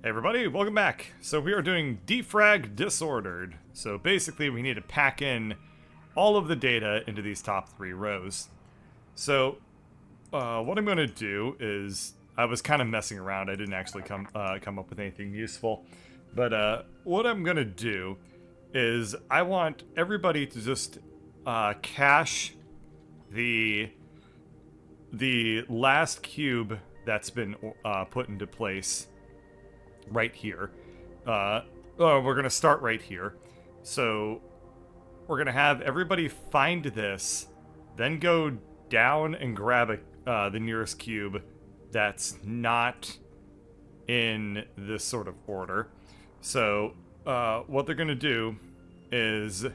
Hey everybody, welcome back. So we are doing Defrag Disordered. So basically we need to pack in all of the data into these top three rows. So what I'm going to do is, I was kind of messing around. I didn't actually come up with anything useful. But what I'm going to do is I want everybody to just cache the last cube that's been put into place right here. We're gonna start right here. So we're gonna have everybody find this, then go down and grab the nearest cube that's not in this sort of order. So what they're gonna do is,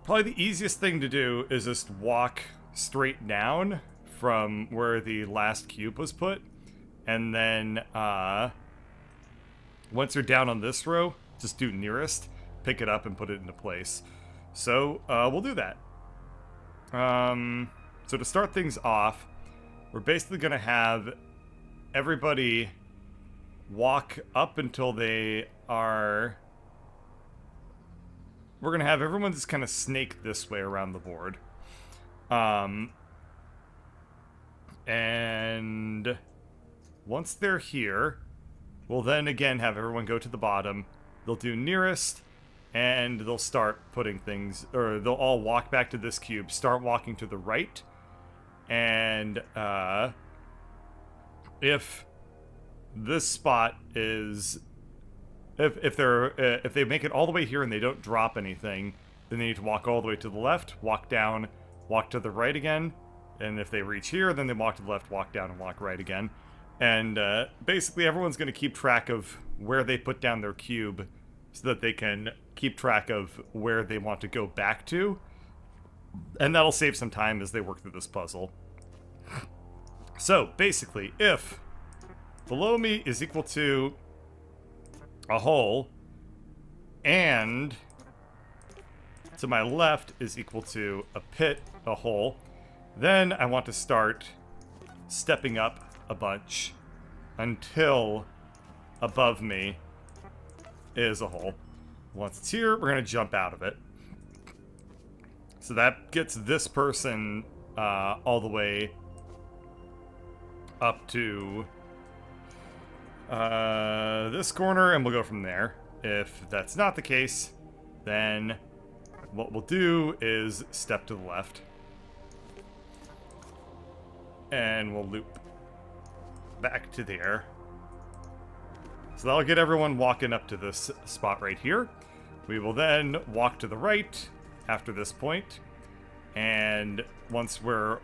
probably the easiest thing to do is just walk straight down from where the last cube was put, and then once you're down on this row, just do nearest, pick it up and put it into place. So we'll do that. So to start things off, we're basically going to have everybody walk up until they are... We're going to have everyone just kind of snake this way around the board. And once they're here, we'll then again have everyone go to the bottom. They'll do nearest, and they'll start putting things, or they'll all walk back to this cube, start walking to the right, and if this spot is, if they make it all the way here and they don't drop anything, then they need to walk all the way to the left, walk down, walk to the right again, and if they reach here, then they walk to the left, walk down, and walk right again. And basically everyone's going to keep track of where they put down their cube so that they can keep track of where they want to go back to. And that'll save some time as they work through this puzzle. So basically, if below me is equal to a hole, and to my left is equal to a pit, a hole, then I want to start stepping up a bunch until above me is a hole. Once it's here, we're going to jump out of it. So that gets this person all the way up to this corner, and we'll go from there. If that's not the case, then what we'll do is step to the left, and we'll loop back to there. So that'll get everyone walking up to this spot right here. We will then walk to the right after this point, and once we're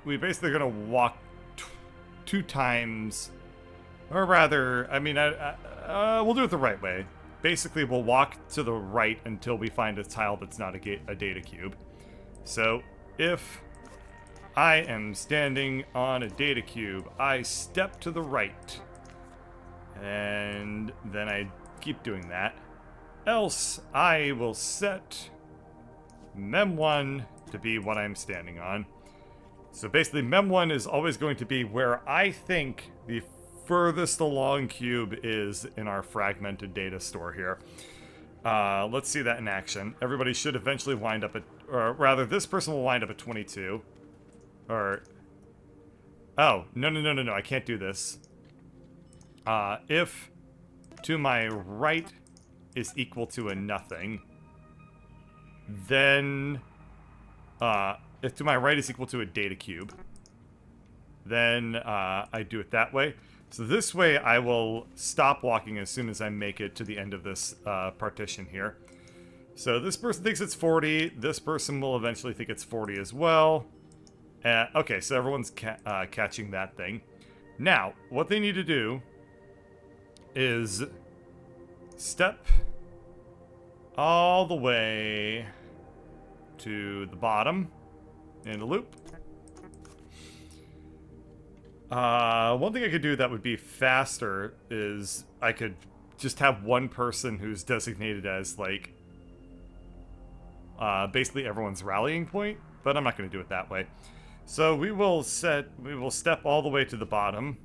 basically gonna walk two times, or rather, I mean, we'll do it the right way. Basically, we'll walk to the right until we find a tile that's not a data cube. So if I am standing on a data cube, I step to the right, and then I keep doing that. Else, I will set mem1 to be what I'm standing on. So basically, mem1 is always going to be where I think the furthest along cube is in our fragmented data store here. Let's see that in action. Everybody should eventually wind up at, or rather, this person will wind up at 22. Or, oh, no, I can't do this. If to my right is equal to a nothing, then, if to my right is equal to a data cube, then I do it that way. So this way I will stop walking as soon as I make it to the end of this partition here. So this person thinks it's 40, this person will eventually think it's 40 as well. Okay, so everyone's catching that thing. Now, what they need to do is step all the way to the bottom in a loop. One thing I could do that would be faster is I could just have one person who's designated as, like, basically everyone's rallying point, but I'm not going to do it that way. So we will step all the way to the bottom.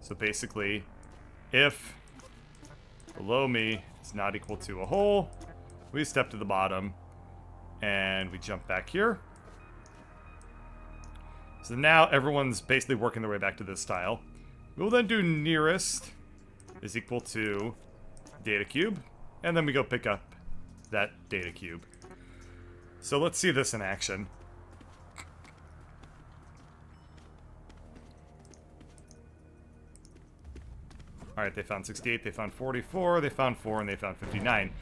So basically, if below me is not equal to a hole, we step to the bottom, and we jump back here. So now everyone's basically working their way back to this tile. We'll then do nearest is equal to data cube, and then we go pick up that data cube. So let's see this in action. Alright, they found 68, they found 44, they found 4, and they found 59.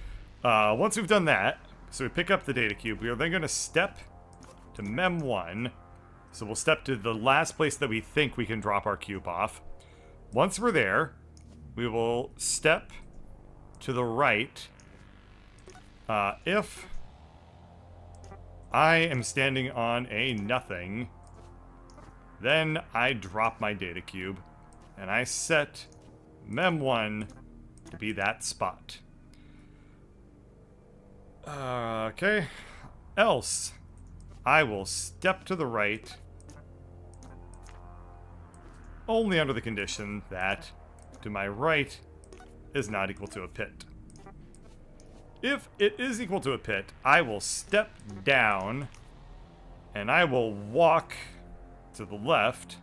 Once we've done that, so we pick up the data cube, we are then going to step to mem1. So we'll step to the last place that we think we can drop our cube off. Once we're there, we will step to the right. If I am standing on a nothing, then I drop my data cube, and I set mem1 to be that spot. Okay. Else, I will step to the right, only under the condition that to my right is not equal to a pit. If it is equal to a pit, I will step down, and I will walk to the left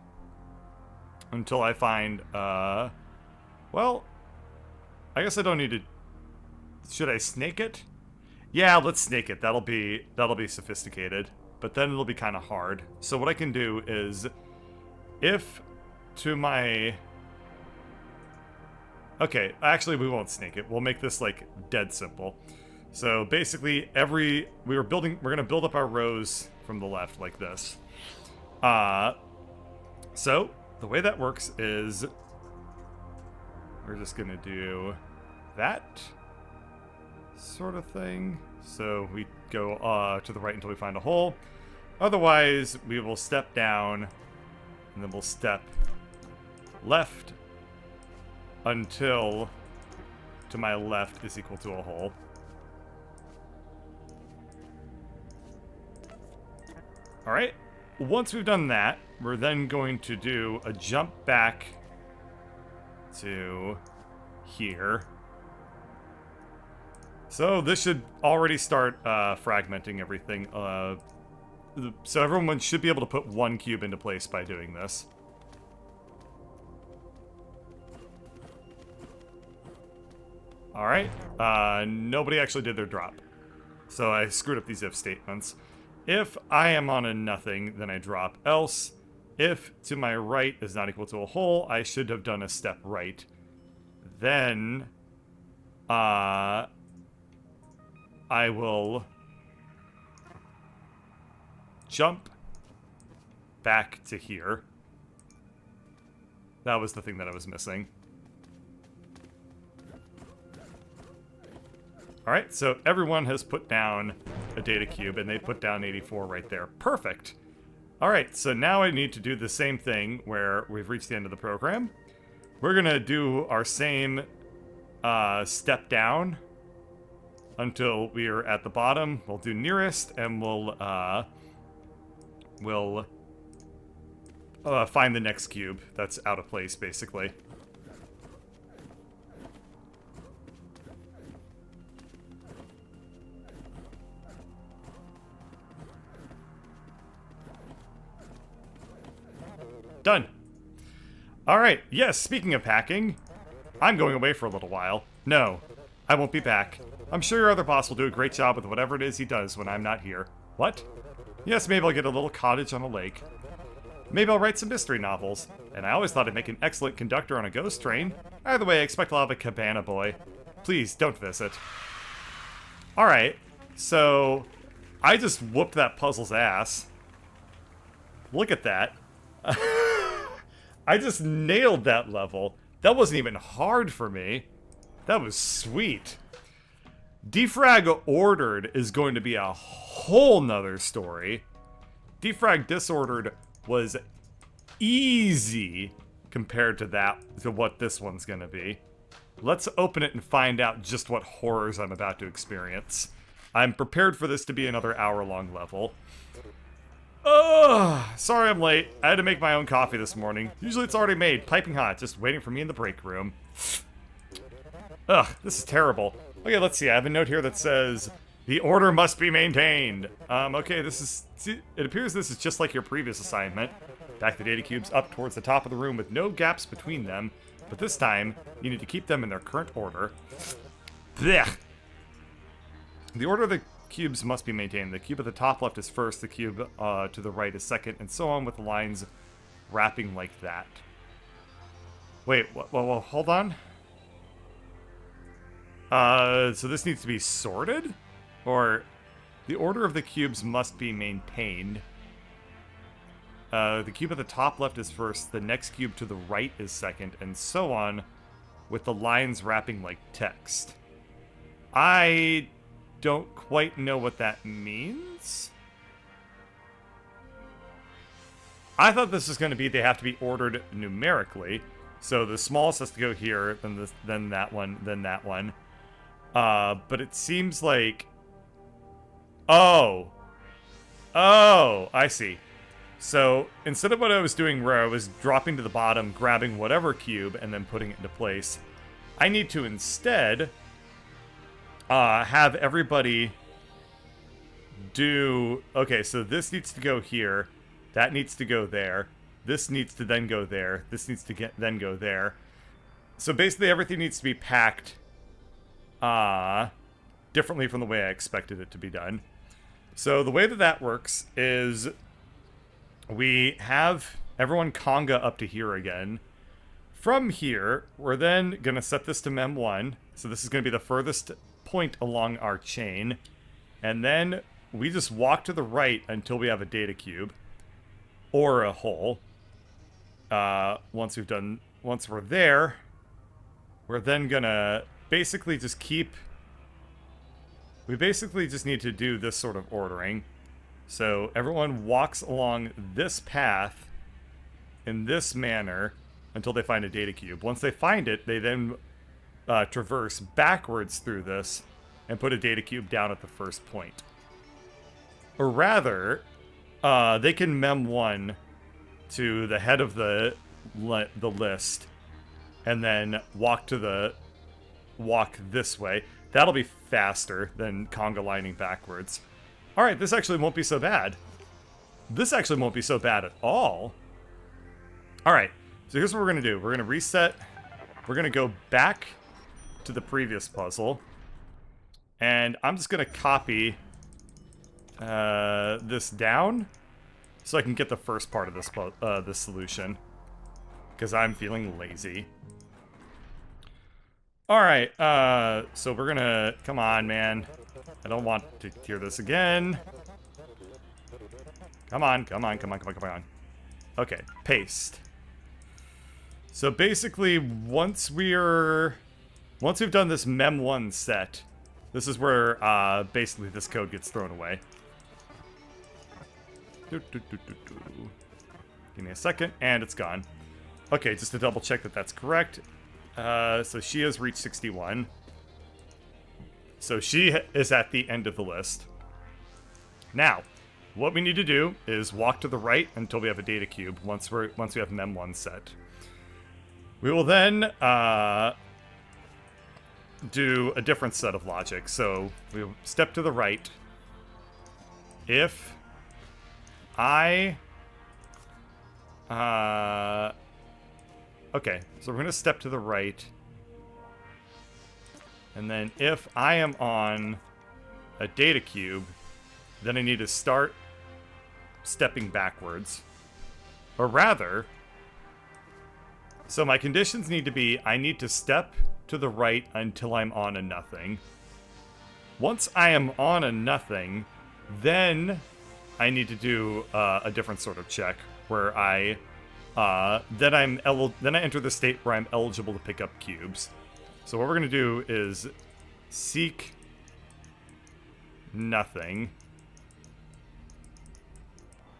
until I find, well, I guess I don't need to... Should I snake it? Yeah, let's snake it. That'll be sophisticated, but then it'll be kind of hard. So what I can do is, if to my... Okay, actually we won't snake it. We'll make this like dead simple. So basically we're gonna build up our rows from the left like this. So the way that works is we're just gonna do that sort of thing. So we go to the right until we find a hole. Otherwise, we will step down, and then we'll step left until to my left is equal to a hole. Alright, once we've done that, we're then going to do a jump back to here. So this should already start fragmenting everything. So everyone should be able to put one cube into place by doing this. Alright, nobody actually did their drop. So I screwed up these if statements. If I am on a nothing, then I drop. Else, if to my right is not equal to a hole, I should have done a step right. Then, I will jump back to here. That was the thing that I was missing. Alright, so everyone has put down a data cube, and they put down 84 right there. Perfect! Alright, so now I need to do the same thing where we've reached the end of the program. We're gonna do our same step down until we are at the bottom. We'll do nearest, and we'll find the next cube that's out of place, basically. Done. Alright, yes, speaking of hacking, I'm going away for a little while. No, I won't be back. I'm sure your other boss will do a great job with whatever it is he does when I'm not here. What? Yes, maybe I'll get a little cottage on a lake. Maybe I'll write some mystery novels. And I always thought I'd make an excellent conductor on a ghost train. Either way, I expect I'll have a cabana boy. Please, don't visit. Alright, so I just whooped that puzzle's ass. Look at that. I just nailed that level. That wasn't even hard for me. That was sweet. Defrag Ordered is going to be a whole nother story. Defrag Disordered was easy compared to what this one's going to be. Let's open it and find out just what horrors I'm about to experience. I'm prepared for this to be another hour-long level. Sorry I'm late. I had to make my own coffee this morning. Usually it's already made, piping hot, just waiting for me in the break room. Ugh, this is terrible. Okay, let's see. I have a note here that says, the order must be maintained. Okay, it appears this is just like your previous assignment. Back the data cubes up towards the top of the room with no gaps between them, but this time, you need to keep them in their current order. Blech. The order of the cubes must be maintained. The cube at the top left is first, the cube to the right is second, and so on with the lines wrapping like that. Wait, well, hold on. So this needs to be sorted? Or the order of the cubes must be maintained. The cube at the top left is first, the next cube to the right is second, and so on with the lines wrapping like text. I don't quite know what that means. I thought this was going to be they have to be ordered numerically. So the smallest has to go here, then that one, then that one. But it seems like... Oh, I see. So instead of what I was doing where I was dropping to the bottom, grabbing whatever cube, and then putting it into place, I need to instead have everybody do... Okay, so this needs to go here. That needs to go there. This needs to then go there. This needs to then go there. So basically everything needs to be packed differently from the way I expected it to be done. So the way that works is we have everyone conga up to here again. From here, we're then going to set this to mem1. So this is going to be the furthest point along our chain. And then we just walk to the right until we have a data cube. Or a hole. Once we're there, we're then going to basically just keep... We basically just need to do this sort of ordering. So everyone walks along this path in this manner until they find a data cube. Once they find it, they then traverse backwards through this and put a data cube down at the first point. Or rather, they can mem1 to the head of the list and then walk this way. That'll be faster than conga lining backwards. Alright, this actually won't be so bad. This actually won't be so bad at all. Alright, so here's what we're going to do. We're going to reset. We're going to go back to the previous puzzle. And I'm just going to copy this down so I can get the first part of this solution. Because I'm feeling lazy. Alright, so we're gonna... Come on, man. I don't want to hear this again. Come on. Okay, paste. So basically, once we've done this mem1 set, this is where, basically this code gets thrown away. Give me a second, and it's gone. Okay, just to double check that that's correct. So she has reached 61. So she is at the end of the list. Now, what we need to do is walk to the right until we have a data cube once we have mem1 set. We will then do a different set of logic. So we'll step to the right. If I okay, so we're going to step to the right. And then if I am on a data cube, then I need to start stepping backwards. Or rather, so my conditions need to be, I need to step to the right until I'm on a nothing. Once I am on a nothing, then I need to do a different sort of check where then I enter the state where I'm eligible to pick up cubes. So what we're going to do is seek nothing.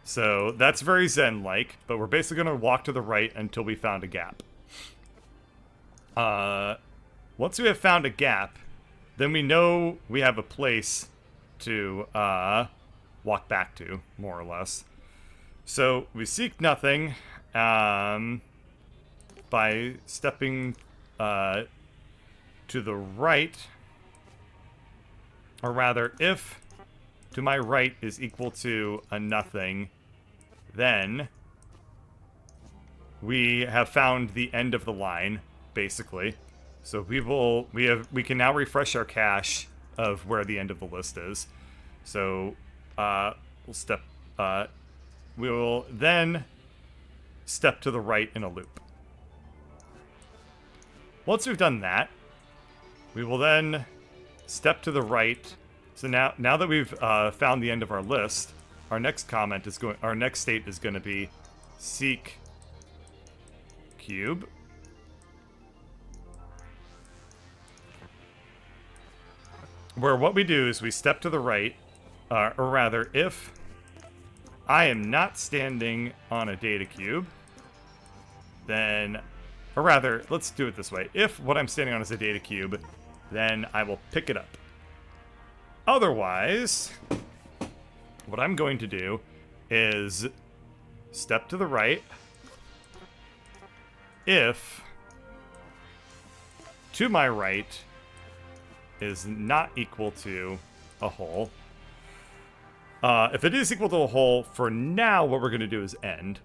So that's very Zen-like, but we're basically going to walk to the right until we found a gap. Once we have found a gap, then we know we have a place to walk back to, more or less. So we seek nothing by stepping to the right, or rather, if to my right is equal to a nothing, then we have found the end of the line, basically. So we can now refresh our cache of where the end of the list is. So we will then step to the right in a loop. Once we've done that, we will then step to the right. So now that we've found the end of our list, our next state is going to be seek cube. Where what we do is we step to the right, or rather, if I am not standing on a data cube, then, or rather, let's do it this way. If what I'm standing on is a data cube, then I will pick it up. Otherwise, what I'm going to do is step to the right if to my right is not equal to a hole. If it is equal to a hole, for now, what we're going to do is end.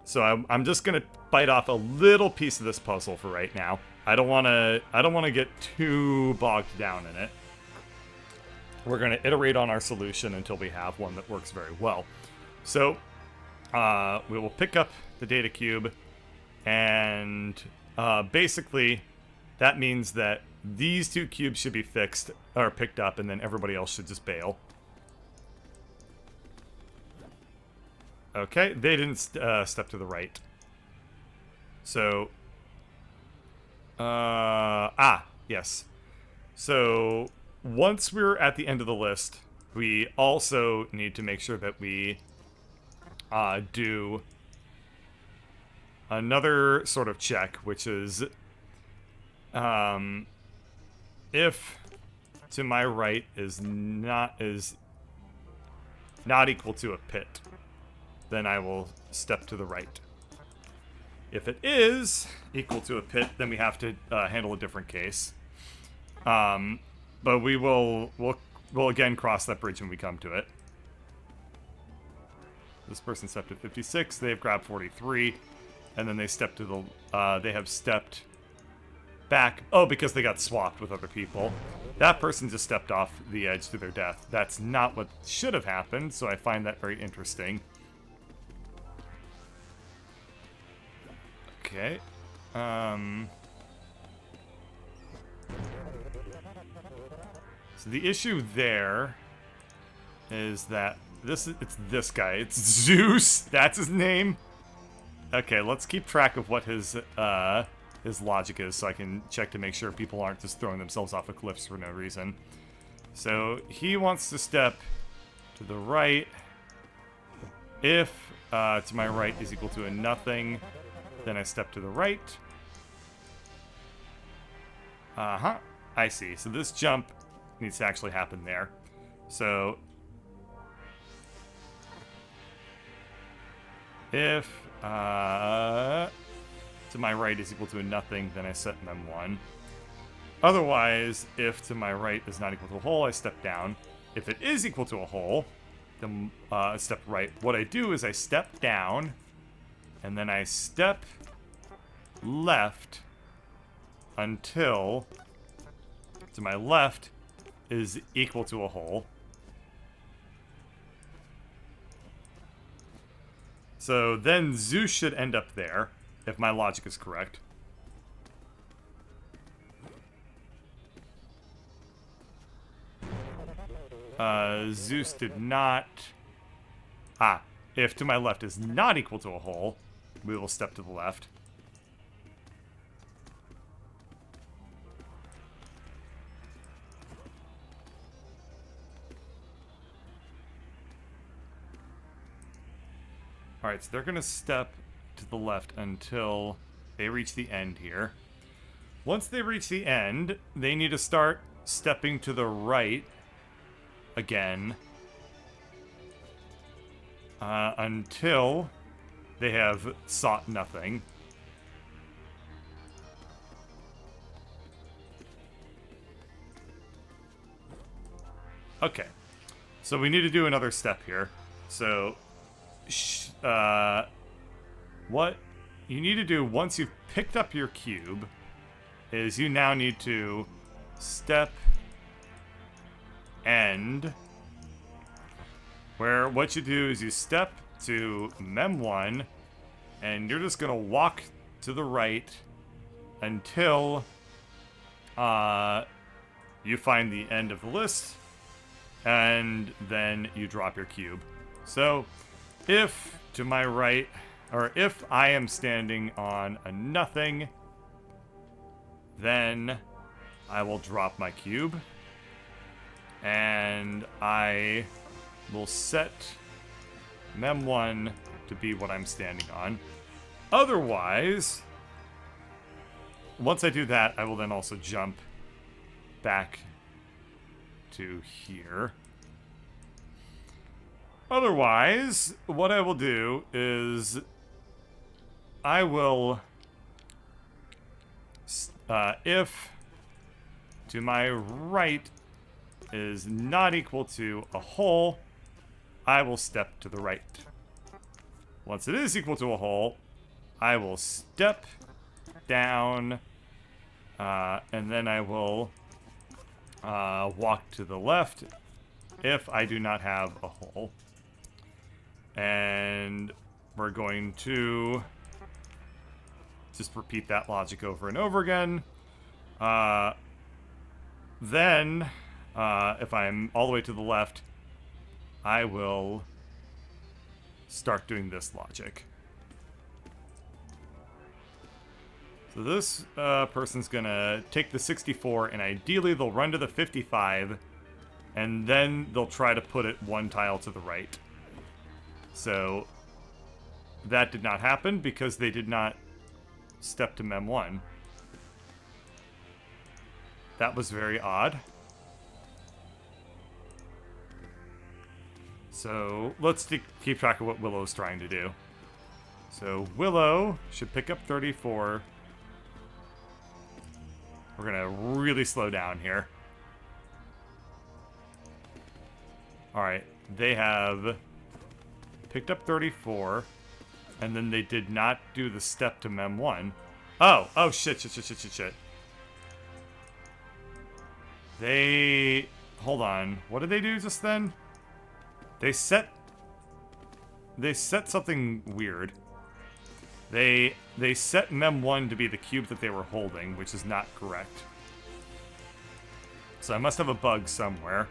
So I'm just going to bite off a little piece of this puzzle for right now. I don't want to get too bogged down in it. We're going to iterate on our solution until we have one that works very well. So we will pick up the data cube, and basically that means that these two cubes should be fixed or picked up, and then everybody else should just bail. Okay, they didn't step to the right. So, yes. So, once we're at the end of the list, we also need to make sure that we do another sort of check, which is if to my right is not equal to a pit, then I will step to the right. If it is equal to a pit, then we have to handle a different case. But we'll again cross that bridge when we come to it. This person stepped at 56. They've grabbed 43, and then they stepped to the. They have stepped back. Oh, because they got swapped with other people. That person just stepped off the edge to their death. That's not what should have happened, so I find that very interesting. Okay. So the issue there is that it's this guy. It's Zeus. That's his name. Okay, let's keep track of what his logic is, so I can check to make sure people aren't just throwing themselves off of cliffs for no reason. So he wants to step to the right. If to my right is equal to a nothing, then I step to the right. I see. So this jump needs to actually happen there. So if to my right is equal to a nothing, then I set them 1. Otherwise, if to my right is not equal to a hole, I step down. If it is equal to a hole, then I step right. What I do is I step down, and then I step left until to my left is equal to a hole. So then Zeus should end up there, if my logic is correct. Zeus did not... if to my left is not equal to a hole, we will step to the left. Alright, so they're going to step to the left until they reach the end here. Once they reach the end, they need to start stepping to the right again. until they have sought nothing. Okay, so we need to do another step here. So, what you need to do once you've picked up your cube is you now need to step end, where what you do is you step to mem1 and you're just gonna walk to the right until you find the end of the list, and then you drop your cube. So if to my right, or if I am standing on a nothing, then I will drop my cube and I will set mem1 to be what I'm standing on. Otherwise, once I do that, I will then also jump back to here. Otherwise, what I will do is I will, if to my right is not equal to a hole, I will step to the right. Once it is equal to a hole, I will step down, and then I will walk to the left if I do not have a hole. And we're going to just repeat that logic over and over again. Then, if I'm all the way to the left, I will start doing this logic. So this person's gonna take the 64, and ideally they'll run to the 55, and then they'll try to put it one tile to the right. So that did not happen because they did not step to mem1. That was very odd. So let's keep track of what Willow's trying to do. So Willow should pick up 34. We're gonna really slow down here. Alright, they have picked up 34, and then they did not do the step to mem1. Oh, shit. They, hold on, what did they do just then? They set something weird. They set mem1 to be the cube that they were holding, which is not correct. So I must have a bug somewhere.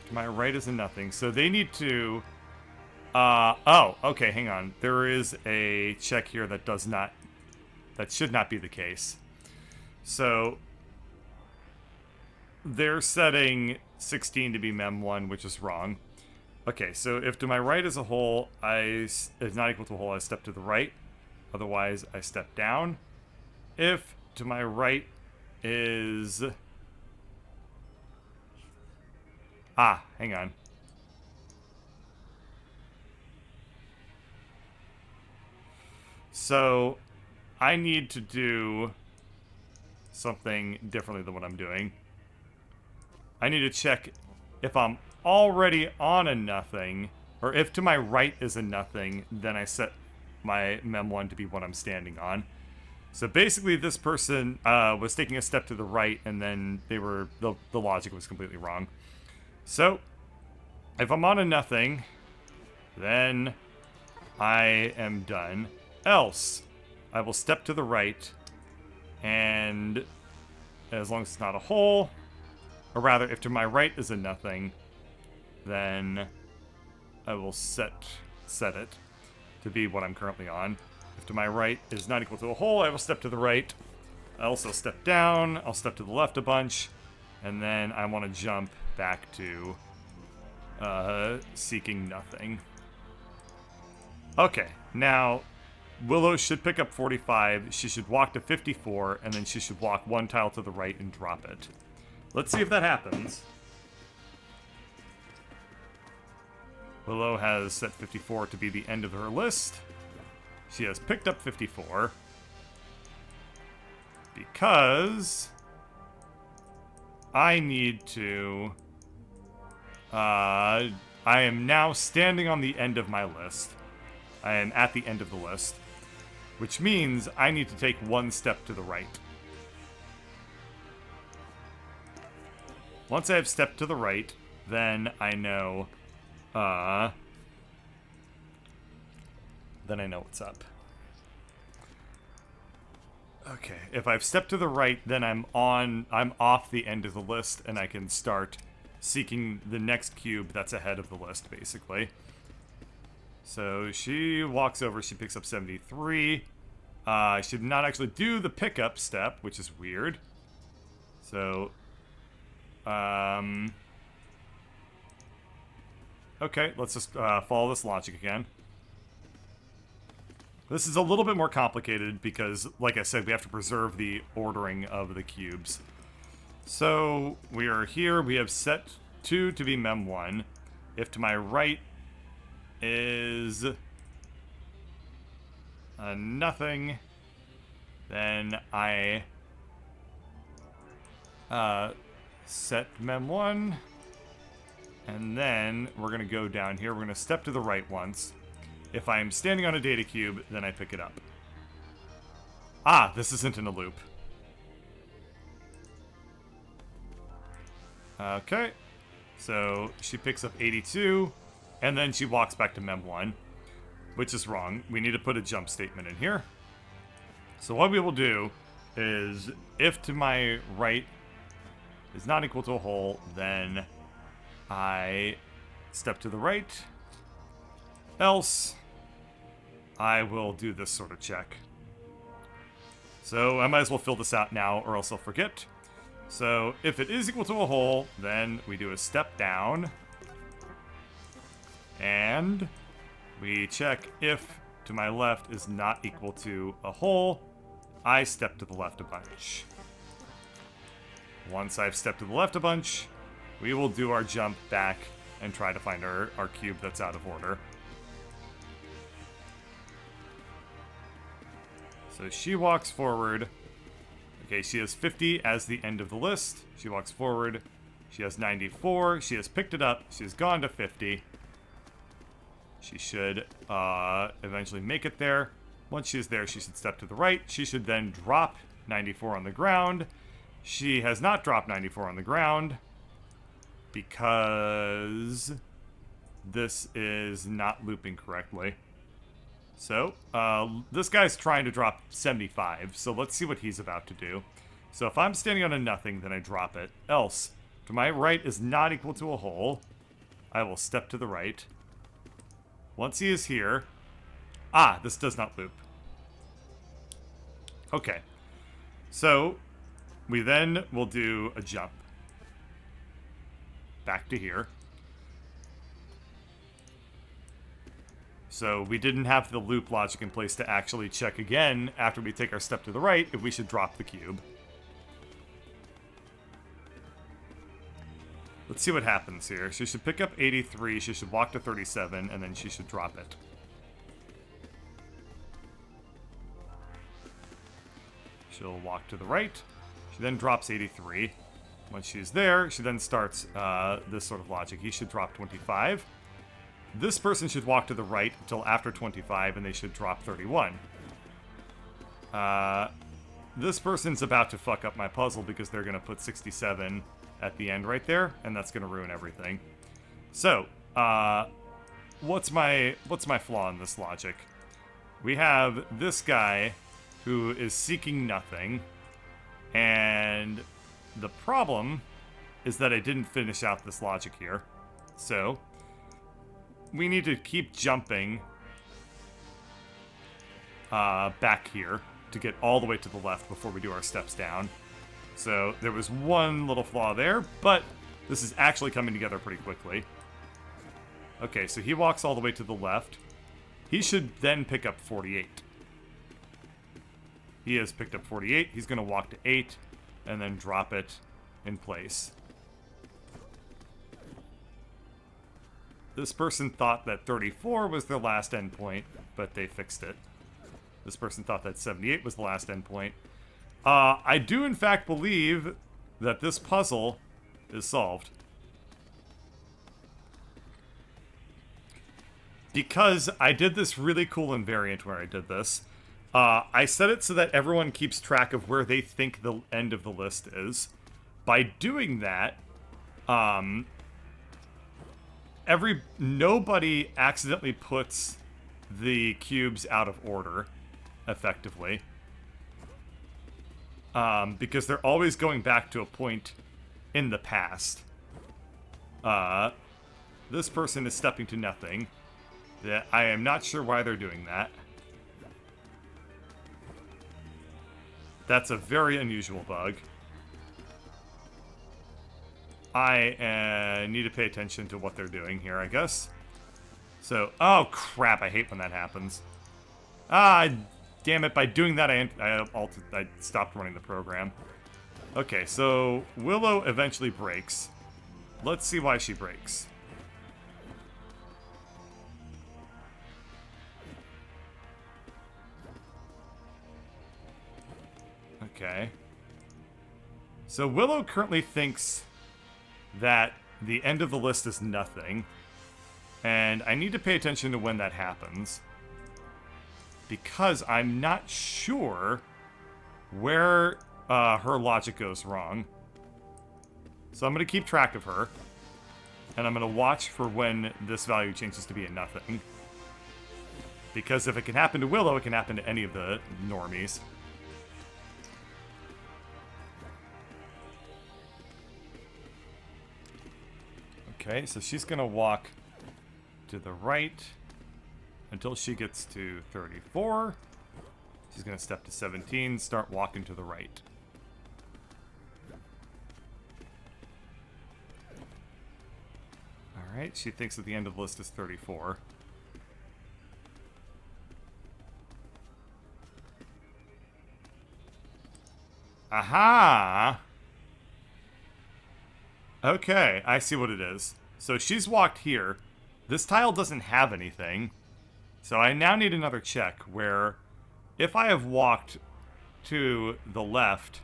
To my right is a nothing. So they need to... oh, okay, hang on. There is a check here that does not... That should not be the case. So they're setting 16 to be mem1, which is wrong. Okay, so if to my right is a hole, is not equal to a hole, I step to the right. Otherwise, I step down. If to my right is... hang on. So, I need to do something differently than what I'm doing. I need to check if I'm already on a nothing, or if to my right is a nothing, then I set my mem1 to be what I'm standing on. So basically this person was taking a step to the right, and then the logic was completely wrong. So if I'm on a nothing, then I am done. Else, I will step to the right, and as long as it's not a hole, or rather, if to my right is a nothing, then I will set it to be what I'm currently on. If to my right is not equal to a hole, I will step to the right. I also step down, I'll step to the left a bunch, and then I want to jump back to seeking nothing. Okay, now Willow should pick up 45, she should walk to 54, and then she should walk one tile to the right and drop it. Let's see if that happens. Willow has set 54 to be the end of her list. She has picked up 54. Because I need to... I am now standing on the end of my list. I am at the end of the list. Which means I need to take one step to the right. Once I have stepped to the right, then I know... then I know what's up. Okay, if I've stepped to the right, then I'm off the end of the list, and I can start seeking the next cube that's ahead of the list, basically. So she walks over, she picks up 73. She did not actually do the pickup step, which is weird. So, okay, let's just follow this logic again. This is a little bit more complicated because, like I said, we have to preserve the ordering of the cubes. So, we are here. We have set 2 to be mem1. If to my right is nothing, then I set mem1. And then we're going to go down here. We're going to step to the right once. If I'm standing on a data cube, then I pick it up. Ah, this isn't in a loop. Okay. So she picks up 82, and then she walks back to mem1, which is wrong. We need to put a jump statement in here. So what we will do is, if to my right is not equal to a hole, then I step to the right. Else, I will do this sort of check. So I might as well fill this out now, or else I'll forget. So if it is equal to a hole, then we do a step down. And we check if to my left is not equal to a hole. I step to the left a bunch. Once I've stepped to the left a bunch, we will do our jump back and try to find our cube that's out of order. So she walks forward. Okay, she has 50 as the end of the list. She walks forward. She has 94. She has picked it up. She has gone to 50. She should eventually make it there. Once she is there, she should step to the right. She should then drop 94 on the ground. She has not dropped 94 on the ground because this is not looping correctly. So, this guy's trying to drop 75, so let's see what he's about to do. So if I'm standing on a nothing, then I drop it. Else, to my right is not equal to a hole. I will step to the right. Once he is here... Ah, this does not loop. Okay. So, we then will do a jump. Back to here. So we didn't have the loop logic in place to actually check again after we take our step to the right if we should drop the cube. Let's see what happens here. She should pick up 83, she should walk to 37, and then she should drop it. She'll walk to the right. She then drops 83. Once she's there, she then starts this sort of logic. He should drop 25. This person should walk to the right until after 25, and they should drop 31. This person's about to fuck up my puzzle because they're going to put 67 at the end right there, and that's going to ruin everything. So, what's my flaw in this logic? We have this guy who is seeking nothing, and the problem is that I didn't finish out this logic here. So, we need to keep jumping back here to get all the way to the left before we do our steps down. So there was one little flaw there, but this is actually coming together pretty quickly. Okay, so he walks all the way to the left. He should then pick up 48. He has picked up 48. He's going to walk to 8 and then drop it in place. This person thought that 34 was their last endpoint, but they fixed it. This person thought that 78 was the last endpoint. I do in fact believe that this puzzle is solved. Because I did this really cool invariant where I did this. I set it so that everyone keeps track of where they think the end of the list is. By doing that, nobody accidentally puts the cubes out of order, effectively. Because they're always going back to a point in the past. This person is stepping to nothing. I am not sure why they're doing that. That's a very unusual bug. I need to pay attention to what they're doing here, I guess. So, oh crap, I hate when that happens. Damn it, by doing that I stopped running the program. Okay, so Willow eventually breaks. Let's see why she breaks. Okay. So Willow currently thinks that the end of the list is nothing. And I need to pay attention to when that happens. Because I'm not sure where her logic goes wrong. So I'm going to keep track of her. And I'm going to watch for when this value changes to be a nothing. Because if it can happen to Willow, it can happen to any of the normies. Okay, so she's going to walk to the right until she gets to 34. She's going to step to 17, start walking to the right. Alright, she thinks that the end of the list is 34. Aha! Okay, I see what it is. So she's walked here. This tile doesn't have anything. So I now need another check where if I have walked to the left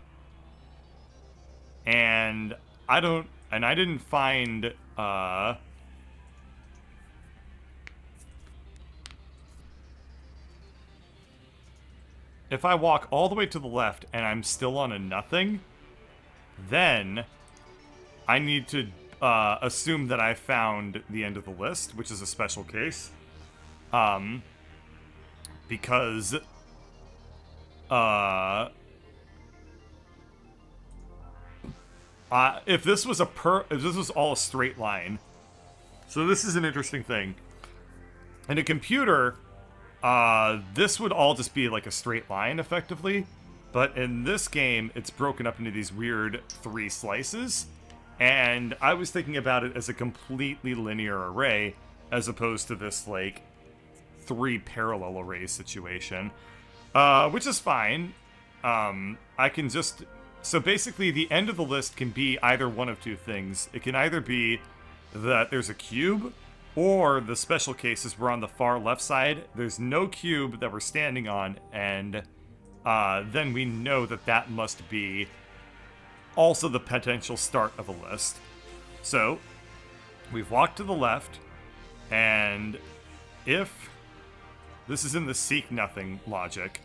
and I didn't find if I walk all the way to the left and I'm still on a nothing, then I need to assume that I found the end of the list, which is a special case. Because if this was all a straight line, so this is an interesting thing. In a computer, this would all just be like a straight line, effectively. But in this game, it's broken up into these weird 3 slices. And I was thinking about it as a completely linear array, as opposed to this, like, 3 parallel array situation. Which is fine. I can just... So basically, the end of the list can be either one of 2 things. It can either be that there's a cube, or the special case is we're on the far left side, there's no cube that we're standing on, and then we know that that must be also the potential start of a list. So, we've walked to the left, and if this is in the seek nothing logic,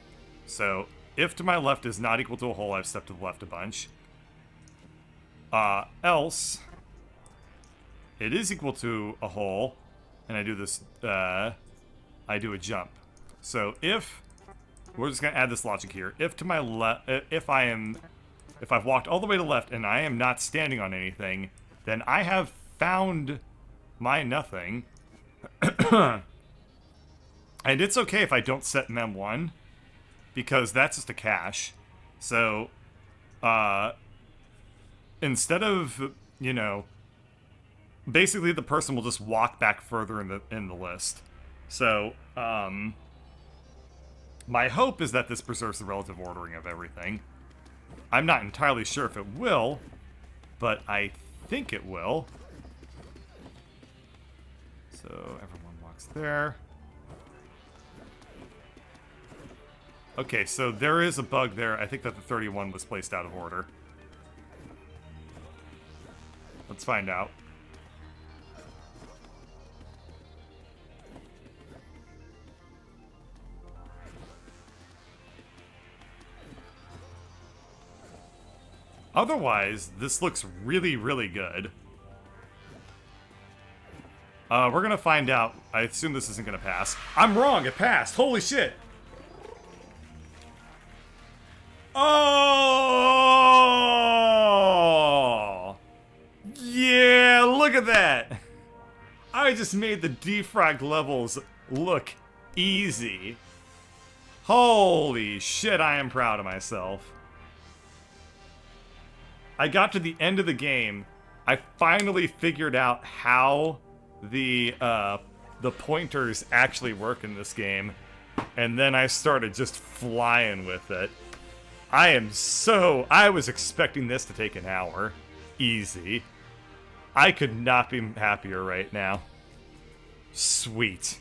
so if to my left is not equal to a hole, I've stepped to the left a bunch. Else, it is equal to a hole, and I do this, I do a jump. So if, we're just gonna add this logic here, if to my left, if I've walked all the way to the left and I am not standing on anything, then I have found my nothing. And it's okay if I don't set mem1, because that's just a cache. So, instead of, you know, basically the person will just walk back further in the list. So, my hope is that this preserves the relative ordering of everything. I'm not entirely sure if it will, but I think it will. So everyone walks there. Okay, so there is a bug there. I think that the 31 was placed out of order. Let's find out. Otherwise, this looks really, really good. We're gonna find out. I assume this isn't gonna pass. I'm wrong, it passed! Holy shit! Oh! Yeah, look at that! I just made the defrag levels look easy. Holy shit, I am proud of myself. I got to the end of the game. I finally figured out how the pointers actually work in this game, and then I started just flying with it. I was expecting this to take an hour. Easy. I could not be happier right now. Sweet.